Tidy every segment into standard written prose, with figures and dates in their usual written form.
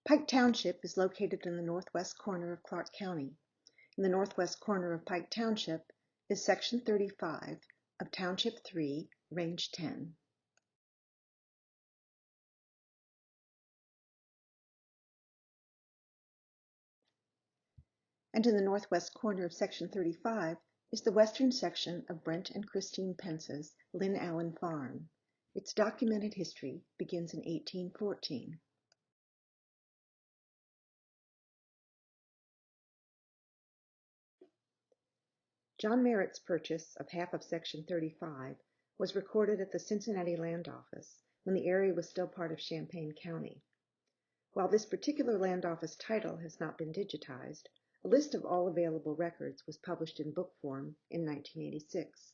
Pike Township is located in the northwest corner of Clark County. In the northwest corner of Pike Township is Section 35 of Township 3, Range 10. And in the northwest corner of Section 35 is the western section of Brent and Christine Pence's Lynn Allen Farm. Its documented history begins in 1814. John Merritt's purchase of half of Section 35 was recorded at the Cincinnati Land Office when the area was still part of Champaign County. While this particular land office title has not been digitized, a list of all available records was published in book form in 1986.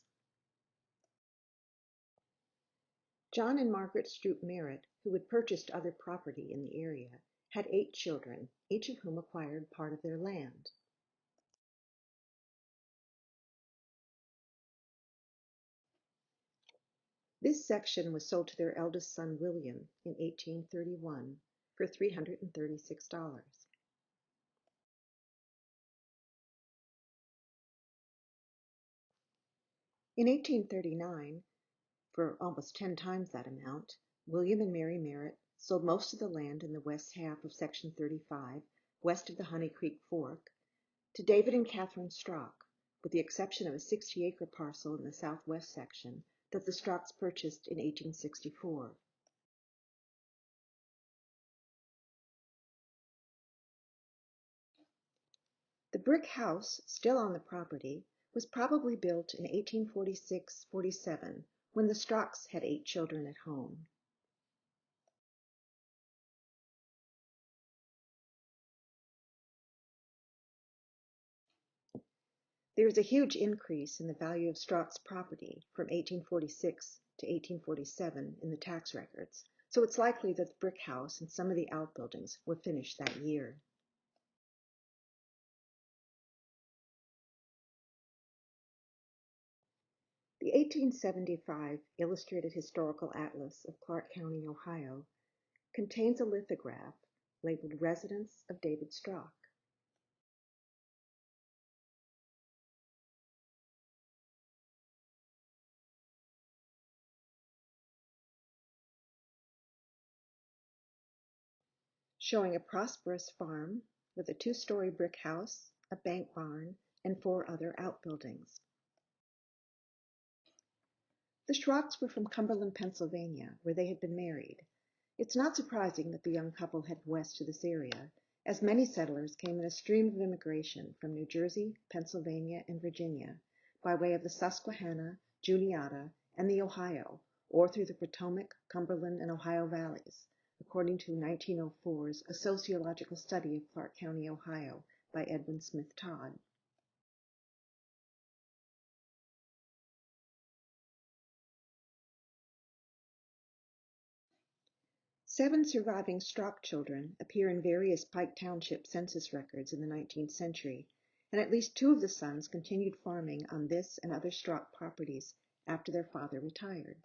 John and Margaret Stroop Merritt, who had purchased other property in the area, had 8 children, each of whom acquired part of their land. This section was sold to their eldest son William in 1831 for $336. In 1839, for almost 10 times that amount, William and Mary Merritt sold most of the land in the west half of Section 35, west of the Honey Creek Fork, to David and Catherine Strock, with the exception of a 60-acre parcel in the southwest section that the Strocks purchased in 1864. The brick house, still on the property, was probably built in 1846-47, when the Strocks had 8 children at home. There is a huge increase in the value of Strock's property from 1846 to 1847 in the tax records, so it's likely that the brick house and some of the outbuildings were finished that year. The 1875 Illustrated Historical Atlas of Clark County, Ohio, contains a lithograph labeled Residence of David Strock. Showing a prosperous farm with a 2-story brick house, a bank barn, and 4 other outbuildings. The Strocks were from Cumberland, Pennsylvania, where they had been married. It's not surprising that the young couple headed west to this area, as many settlers came in a stream of immigration from New Jersey, Pennsylvania, and Virginia, by way of the Susquehanna, Juniata, and the Ohio, or through the Potomac, Cumberland, and Ohio valleys, according to 1904's A Sociological Study of Clark County, Ohio, by Edwin Smith Todd. Seven surviving Strock children appear in various Pike Township census records in the 19th century, and at least 2 of the sons continued farming on this and other Strock properties after their father retired.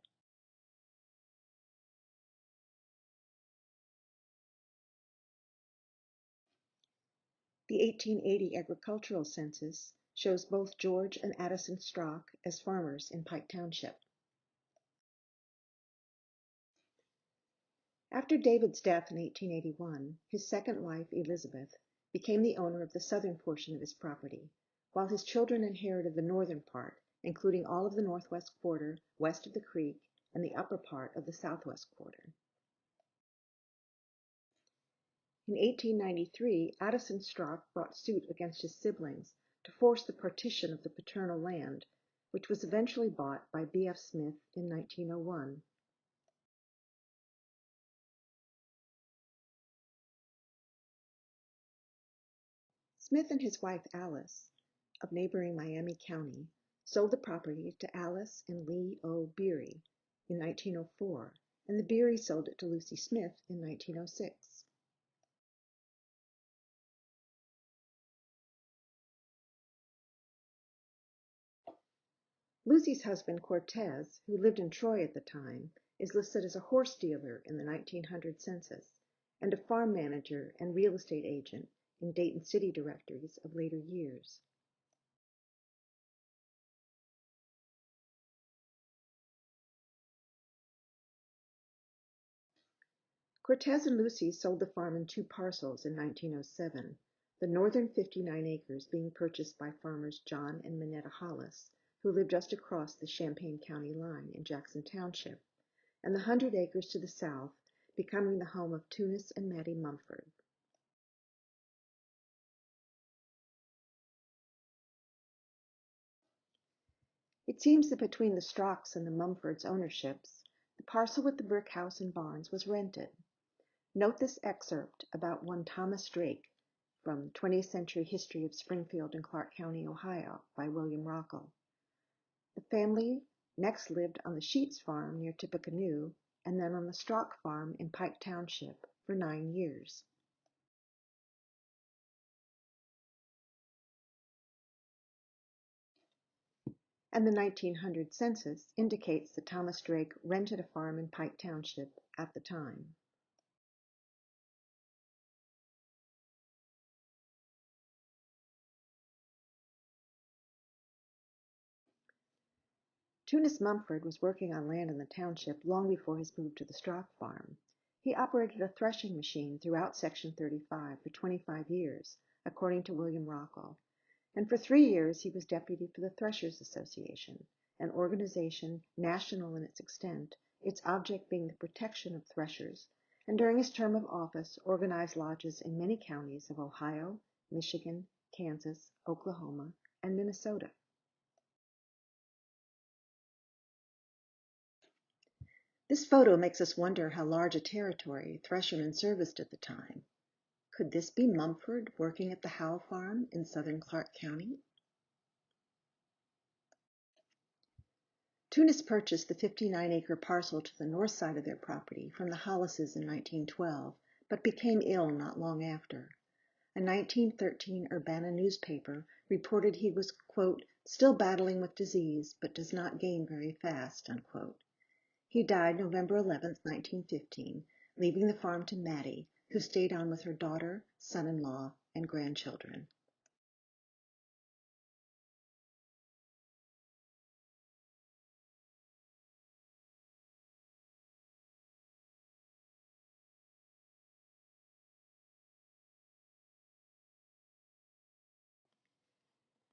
The 1880 agricultural census shows both George and Addison Strock as farmers in Pike Township. After David's death in 1881, his second wife, Elizabeth, became the owner of the southern portion of his property, while his children inherited the northern part, including all of the northwest quarter, west of the creek, and the upper part of the southwest quarter. In 1893, Addison Strock brought suit against his siblings to force the partition of the paternal land, which was eventually bought by B.F. Smith in 1901. Smith and his wife Alice, of neighboring Miami County, sold the property to Alice and Lee O. Beery in 1904, and the Beery sold it to Lucy Smith in 1906. Lucy's husband Cortez, who lived in Troy at the time, is listed as a horse dealer in the 1900 census, and a farm manager and real estate agent in Dayton city directories of later years. Cortez and Lucy sold the farm in two parcels in 1907, the northern 59 acres being purchased by farmers John and Minetta Hollis, who lived just across the Champaign County line in Jackson Township, and the 100 acres to the south becoming the home of Tunis and Mattie Mumford. It seems that between the Strocks and the Mumfords' ownerships, the parcel with the brick house and barns was rented. Note this excerpt about one Thomas Drake from 20th Century History of Springfield and Clark County, Ohio, by William Rockall. The family next lived on the Sheets farm near Tippecanoe and then on the Strock farm in Pike Township for 9 years. And the 1900 census indicates that Thomas Drake rented a farm in Pike Township at the time. Tunis Mumford was working on land in the township long before his move to the Strock farm. He operated a threshing machine throughout Section 35 for 25 years, according to William Rockall, and for 3 years he was deputy for the Threshers Association, an organization national in its extent, its object being the protection of threshers, and during his term of office organized lodges in many counties of Ohio, Michigan, Kansas, Oklahoma, and Minnesota. This photo makes us wonder how large a territory threshermen serviced at the time. Could this be Mumford working at the Howe farm in southern Clark County? Tunis purchased the 59-acre parcel to the north side of their property from the Hollises in 1912, but became ill not long after. A 1913 Urbana newspaper reported he was, quote, still battling with disease, but does not gain very fast, unquote. He died November 11, 1915, leaving the farm to Mattie, who stayed on with her daughter, son-in-law, and grandchildren.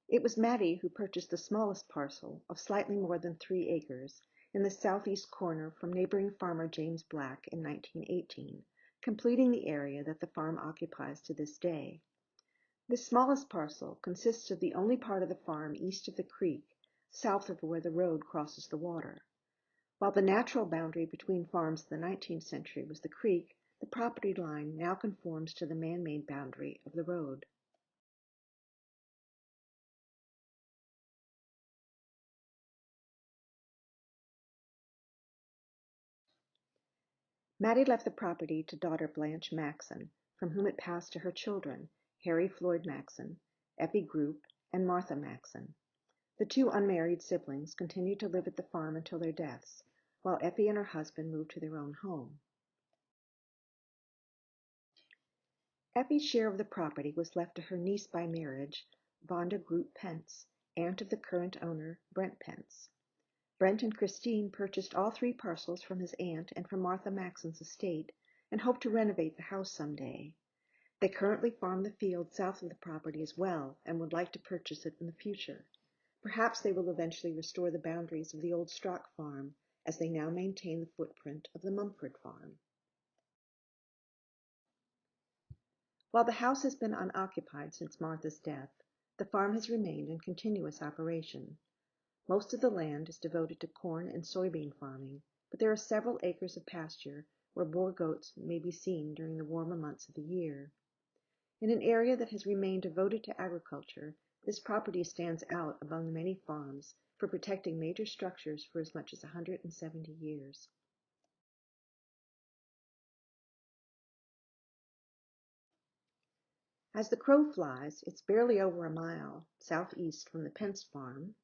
It was Mattie who purchased the smallest parcel of slightly more than 3 acres in the southeast corner from neighboring farmer James Black in 1918, completing the area that the farm occupies to this day. This smallest parcel consists of the only part of the farm east of the creek, south of where the road crosses the water. While the natural boundary between farms in the 19th century was the creek, the property line now conforms to the man-made boundary of the road. Mattie left the property to daughter Blanche Maxon, from whom it passed to her children, Harry Floyd Maxon, Effie Group, and Martha Maxon. The 2 unmarried siblings continued to live at the farm until their deaths, while Effie and her husband moved to their own home. Effie's share of the property was left to her niece by marriage, Vonda Group Pence, aunt of the current owner, Brent Pence. Brent and Christine purchased all 3 parcels from his aunt and from Martha Maxon's estate and hope to renovate the house someday. They currently farm the field south of the property as well and would like to purchase it in the future. Perhaps they will eventually restore the boundaries of the old Strock farm, as they now maintain the footprint of the Mumford farm. While the house has been unoccupied since Martha's death, the farm has remained in continuous operation. Most of the land is devoted to corn and soybean farming, but there are several acres of pasture where Boer goats may be seen during the warmer months of the year. In an area that has remained devoted to agriculture, this property stands out among the many farms for protecting major structures for as much as 170 years. As the crow flies, it's barely over a mile southeast from the Pence farm.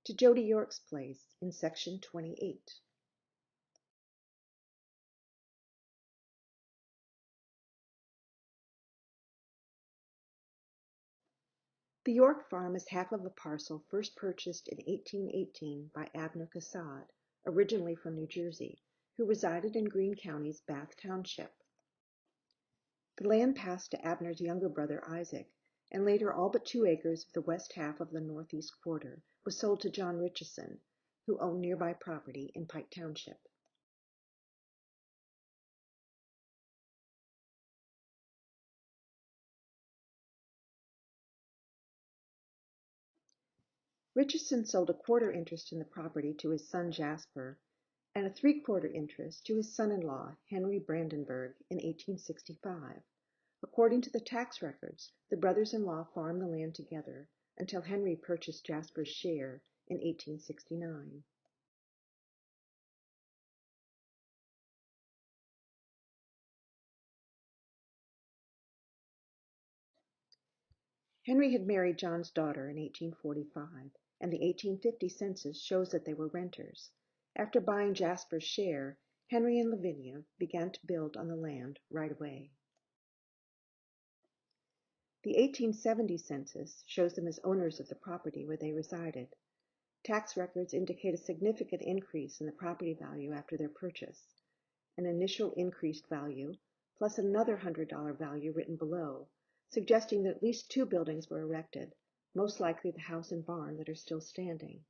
to Jody York's place in Section 28. The York farm is half of a parcel first purchased in 1818 by Abner Cassatt, originally from New Jersey, who resided in Greene County's Bath Township. The land passed to Abner's younger brother Isaac, and later all but 2 acres of the west half of the northeast quarter was sold to John Richardson, who owned nearby property in Pike Township. Richardson sold a quarter interest in the property to his son Jasper and a 3/4 interest to his son-in-law Henry Brandenburg in 1865. According to the tax records, the brothers-in-law farmed the land together until Henry purchased Jasper's share in 1869. Henry had married John's daughter in 1845, and the 1850 census shows that they were renters. After buying Jasper's share, Henry and Lavinia began to build on the land right away. The 1870 census shows them as owners of the property where they resided. Tax records indicate a significant increase in the property value after their purchase, an initial increased value, plus another $100 value written below, suggesting that at least 2 buildings were erected, most likely the house and barn that are still standing.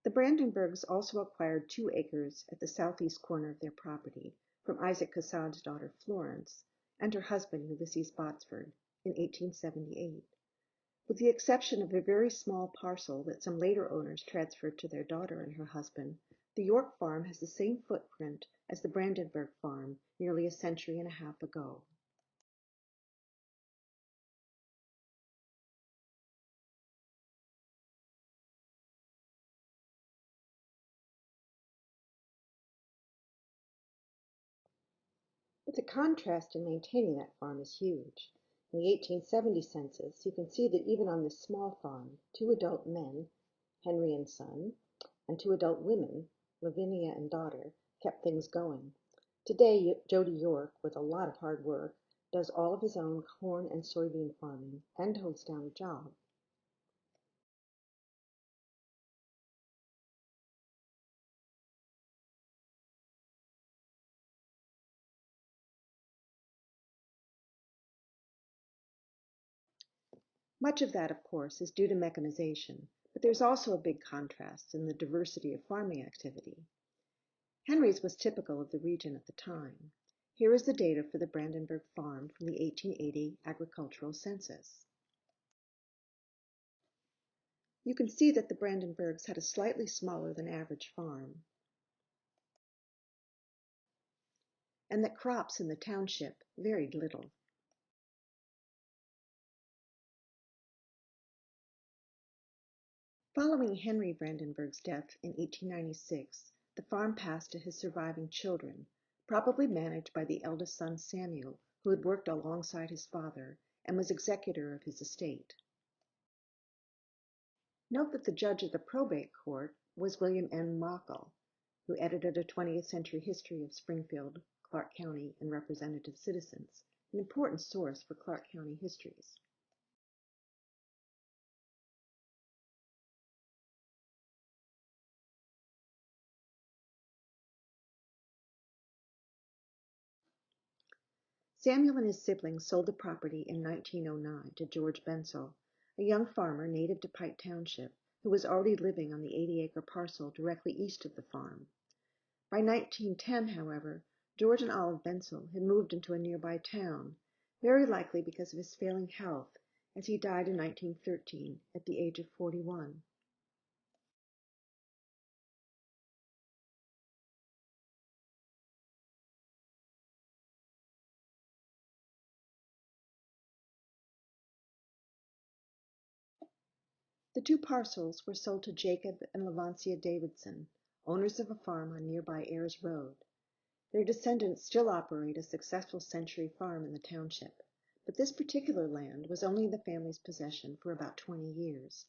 The Brandenburgs also acquired 2 acres at the southeast corner of their property from Isaac Cassatt's daughter Florence and her husband Ulysses Botsford in 1878. With the exception of a very small parcel that some later owners transferred to their daughter and her husband, the York farm has the same footprint as the Brandenburg farm nearly a century and a half ago. But the contrast in maintaining that farm is huge. In the 1870 census, you can see that even on this small farm, 2 adult men, Henry and son, and 2 adult women, Lavinia and daughter, kept things going. Today, Jody York, with a lot of hard work, does all of his own corn and soybean farming and holds down a job. Much of that, of course, is due to mechanization, but there's also a big contrast in the diversity of farming activity. Henry's was typical of the region at the time. Here is the data for the Brandenburg farm from the 1880 agricultural census. You can see that the Brandenburgs had a slightly smaller than average farm, and that crops in the township varied little. Following Henry Brandenburg's death in 1896, the farm passed to his surviving children, probably managed by the eldest son Samuel, who had worked alongside his father and was executor of his estate. Note that the judge of the probate court was William N. Mockle, who edited a 20th century history of Springfield, Clark County, and representative citizens, an important source for Clark County histories. Samuel and his siblings sold the property in 1909 to George Bensel, a young farmer native to Pike Township, who was already living on the 80-acre parcel directly east of the farm. By 1910, however, George and Olive Bensel had moved into a nearby town, very likely because of his failing health, as he died in 1913 at the age of 41. The 2 parcels were sold to Jacob and Levancia Davidson, owners of a farm on nearby Ayers Road. Their descendants still operate a successful century farm in the township, but this particular land was only in the family's possession for about 20 years.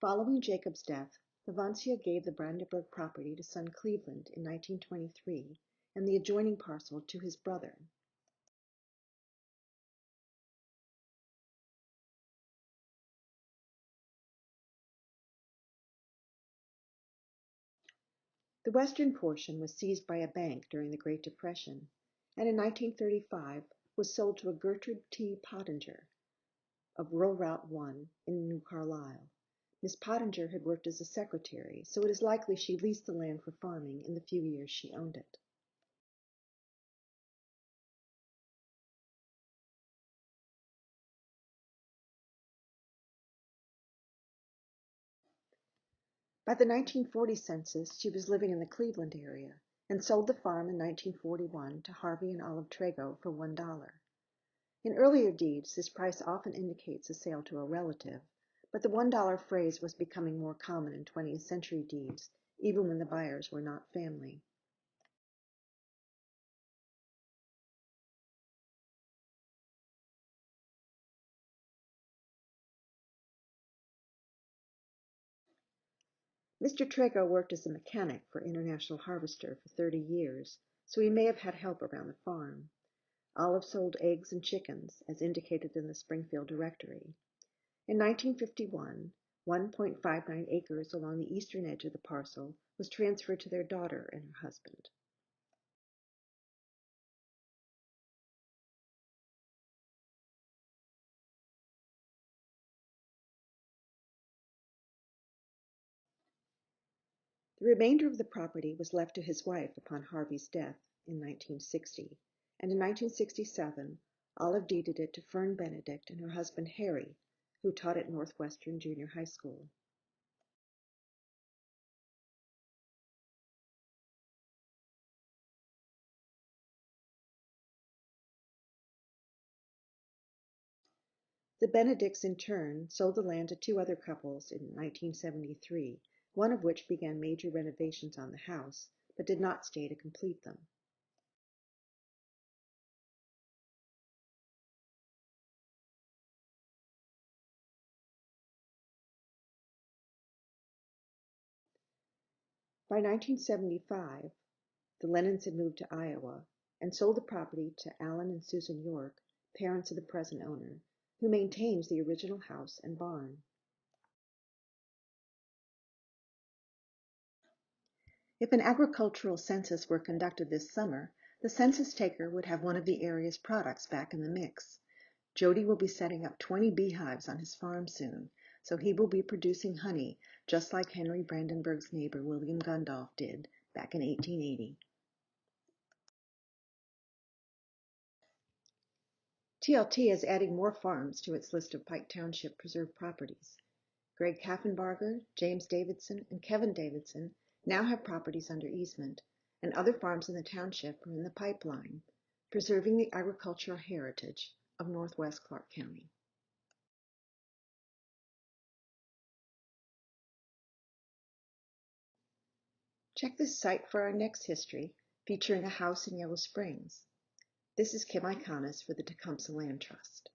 Following Jacob's death, Levancia gave the Brandenburg property to son Cleveland in 1923 and the adjoining parcel to his brother. The western portion was seized by a bank during the Great Depression, and in 1935 was sold to a Gertrude T. Pottinger of Rural Route 1 in New Carlisle. Miss Pottinger had worked as a secretary, so it is likely she leased the land for farming in the few years she owned it. By the 1940 census, she was living in the Cleveland area and sold the farm in 1941 to Harvey and Olive Trago for $1. In earlier deeds, this price often indicates a sale to a relative, but the $1 phrase was becoming more common in 20th century deeds, even when the buyers were not family. Mr. Trago worked as a mechanic for International Harvester for 30 years, so he may have had help around the farm. Olive sold eggs and chickens, as indicated in the Springfield Directory. In 1951, 1.59 acres along the eastern edge of the parcel was transferred to their daughter and her husband. The remainder of the property was left to his wife upon Harvey's death in 1960, and in 1967 Olive deeded it to Fern Benedict and her husband Harry, who taught at Northwestern Junior High School. The Benedicts, in turn, sold the land to two other couples in 1973, one of which began major renovations on the house, but did not stay to complete them. By 1975, the Lennons had moved to Iowa and sold the property to Alan and Susan York, parents of the present owner, who maintains the original house and barn. If an agricultural census were conducted this summer, the census taker would have one of the area's products back in the mix. Jody will be setting up 20 beehives on his farm soon, so he will be producing honey, just like Henry Brandenburg's neighbor William Gundolf did back in 1880. TLT is adding more farms to its list of Pike Township preserved properties. Greg Kaffenbarger, James Davidson, and Kevin Davidson now have properties under easement, and other farms in the township are in the pipeline, preserving the agricultural heritage of northwest Clark County. Check this site for our next history, featuring a house in Yellow Springs. This is Kim Iconis for the Tecumseh Land Trust.